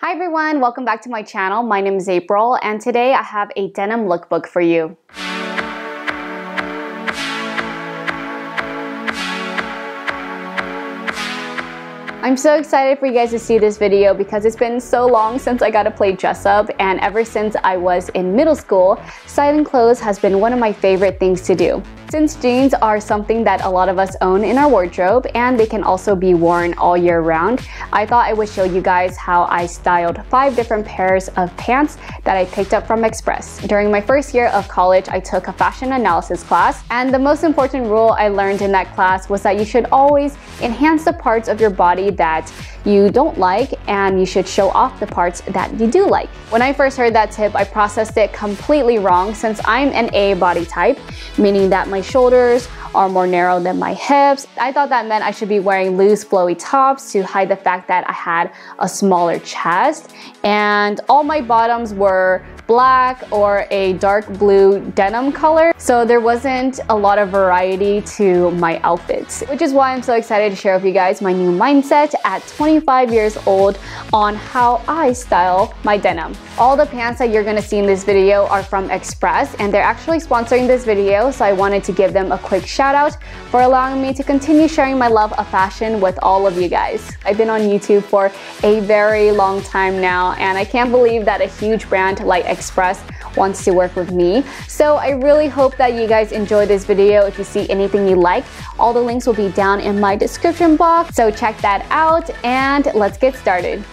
Hi everyone, welcome back to my channel. My name is April and today I have a denim lookbook for you. I'm so excited for you guys to see this video because it's been so long since I got to play dress up, and ever since I was in middle school, styling clothes has been one of my favorite things to do. Since jeans are something that a lot of us own in our wardrobe and they can also be worn all year round, I thought I would show you guys how I styled 5 different pairs of pants that I picked up from Express. During my first year of college, I took a fashion analysis class, and the most important rule I learned in that class was that you should always enhance the parts of your body that you don't like, and you should show off the parts that you do like. When I first heard that tip, I processed it completely wrong since I'm an A body type, meaning that my shoulders are more narrow than my hips. I thought that meant I should be wearing loose flowy tops to hide the fact that I had a smaller chest, and all my bottoms were black or a dark blue denim color, so there wasn't a lot of variety to my outfits, which is why I'm so excited to share with you guys my new mindset at 25 years old on how I style my denim. All the pants that you're gonna see in this video are from Express, and they're actually sponsoring this video, so I wanted to give them a quick shout out for allowing me to continue sharing my love of fashion with all of you guys. I've been on YouTube for a very long time now, and I can't believe that a huge brand like Express wants to work with me. So I really hope that you guys enjoy this video. If you see anything you like, all the links will be down in my description box, so check that out and let's get started.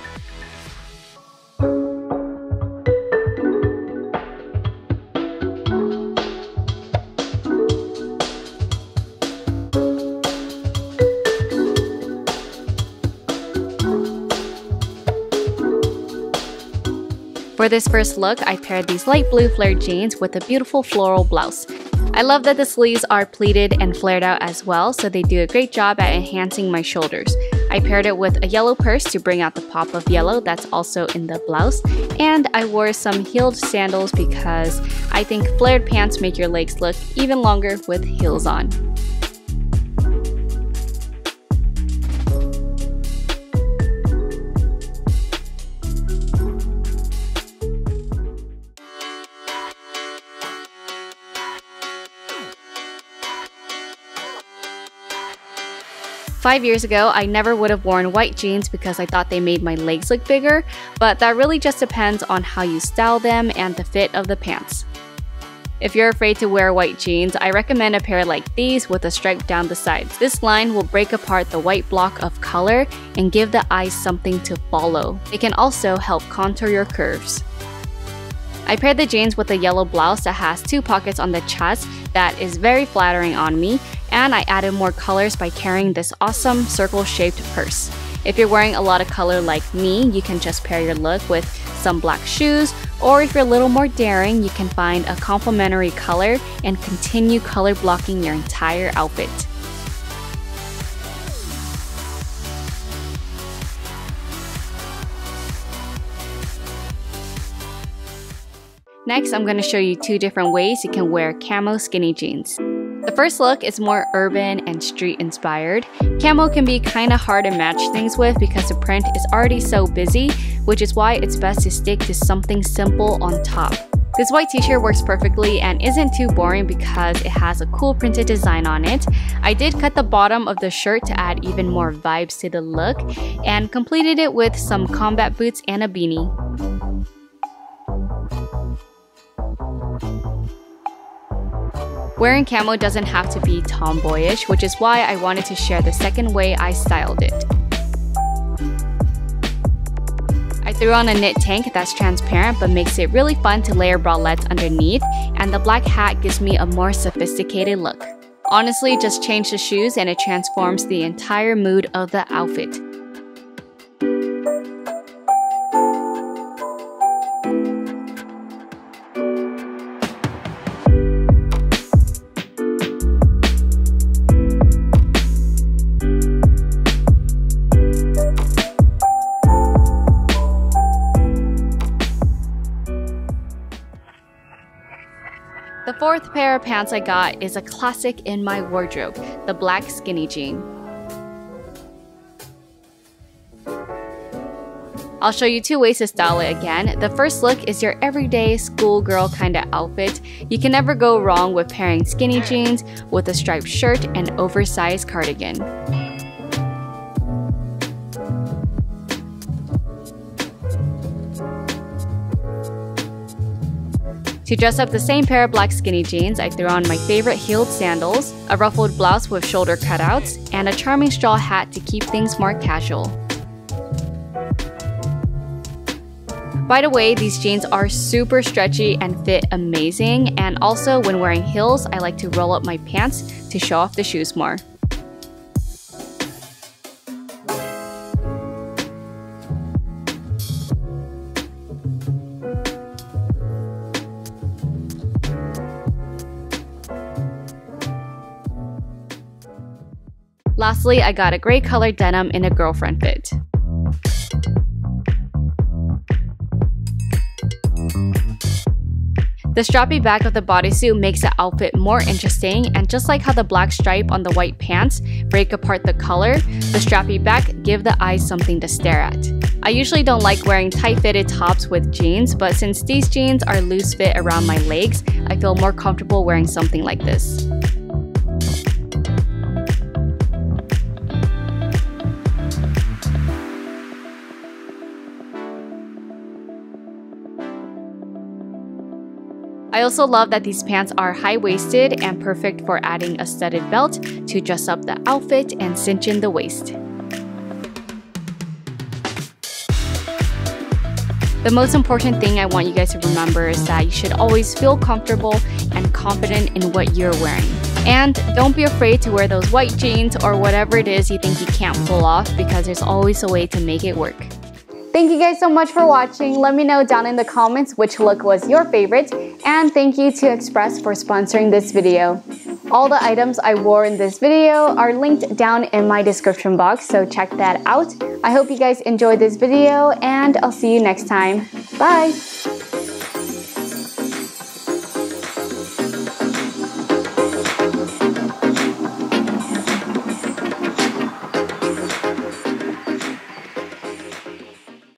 For this first look, I paired these light blue flared jeans with a beautiful floral blouse. I love that the sleeves are pleated and flared out as well, so they do a great job at enhancing my shoulders. I paired it with a yellow purse to bring out the pop of yellow that's also in the blouse, and I wore some heeled sandals because I think flared pants make your legs look even longer with heels on. Five years ago, I never would have worn white jeans because I thought they made my legs look bigger, but that really just depends on how you style them and the fit of the pants. If you're afraid to wear white jeans, I recommend a pair like these with a stripe down the sides. This line will break apart the white block of color and give the eyes something to follow. It can also help contour your curves. I paired the jeans with a yellow blouse that has 2 pockets on the chest that is very flattering on me, and I added more colors by carrying this awesome circle-shaped purse. If you're wearing a lot of color like me, you can just pair your look with some black shoes, or if you're a little more daring, you can find a complementary color and continue color blocking your entire outfit. Next, I'm going to show you 2 different ways you can wear camo skinny jeans. The first look is more urban and street inspired. Camo can be kinda hard to match things with because the print is already so busy, which is why it's best to stick to something simple on top. This white t-shirt works perfectly and isn't too boring because it has a cool printed design on it. I did cut the bottom of the shirt to add even more vibes to the look and completed it with some combat boots and a beanie. Wearing camo doesn't have to be tomboyish, which is why I wanted to share the second way I styled it. I threw on a knit tank that's transparent but makes it really fun to layer bralettes underneath, and the black hat gives me a more sophisticated look. Honestly, just change the shoes and it transforms the entire mood of the outfit. The fourth pair of pants I got is a classic in my wardrobe, the black skinny jean. I'll show you 2 ways to style it again. The first look is your everyday schoolgirl kind of outfit. You can never go wrong with pairing skinny jeans with a striped shirt and oversized cardigan. To dress up the same pair of black skinny jeans, I threw on my favorite heeled sandals, a ruffled blouse with shoulder cutouts, and a charming straw hat to keep things more casual. By the way, these jeans are super stretchy and fit amazing, and also when wearing heels, I like to roll up my pants to show off the shoes more. Lastly, I got a gray colored denim in a girlfriend fit. The strappy back of the bodysuit makes the outfit more interesting, and just like how the black stripe on the white pants break apart the color, the strappy back give the eyes something to stare at. I usually don't like wearing tight-fitted tops with jeans, but since these jeans are loose fit around my legs, I feel more comfortable wearing something like this. I also love that these pants are high-waisted and perfect for adding a studded belt to dress up the outfit and cinch in the waist. The most important thing I want you guys to remember is that you should always feel comfortable and confident in what you're wearing. And don't be afraid to wear those white jeans or whatever it is you think you can't pull off, because there's always a way to make it work. Thank you guys so much for watching. Let me know down in the comments which look was your favorite, and thank you to Express for sponsoring this video. All the items I wore in this video are linked down in my description box, so check that out. I hope you guys enjoyed this video, and I'll see you next time. Bye!